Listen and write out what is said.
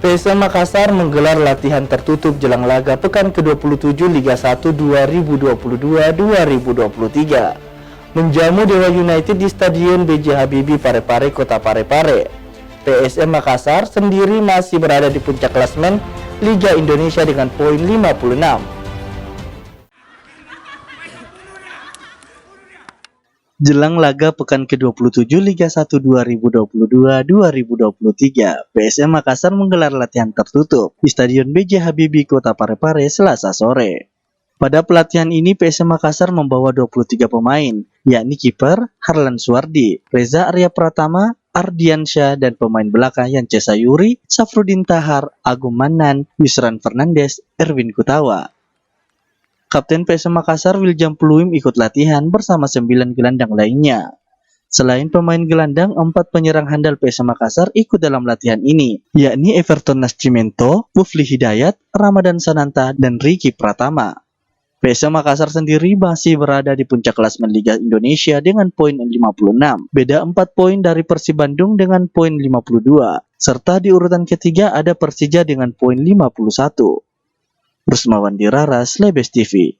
PSM Makassar menggelar latihan tertutup jelang laga pekan ke-27 Liga 1 2022-2023. Menjamu Dewa United di Stadion B.J. Habibie Parepare, Kota Parepare. PSM Makassar sendiri masih berada di puncak klasemen Liga Indonesia dengan poin 56. Jelang laga pekan ke-27 Liga 1 2022-2023, PSM Makassar menggelar latihan tertutup di Stadion B.J. Habibie Kota Parepare Selasa sore. Pada pelatihan ini PSM Makassar membawa 23 pemain, yakni kiper Harlan Suwardi, Reza Arya Pratama, Ardiansyah, dan pemain belakang Yance Sayuri, Safrudin Tahar, Agung Manan, Yusran Fernandes, Erwin Kutawa. Kapten PSM Makassar Wiljam Pluim ikut latihan bersama 9 gelandang lainnya. Selain pemain gelandang, 4 penyerang handal PSM Makassar ikut dalam latihan ini, yakni Everton Nascimento, Mufli Hidayat, Ramadan Sananta, dan Ricky Pratama. PSM Makassar sendiri masih berada di puncak klasemen Liga Indonesia dengan poin 56, beda 4 poin dari Persib Bandung dengan poin 52, serta di urutan ketiga ada Persija dengan poin 51. Rusmawan Diraras, Lebes TV.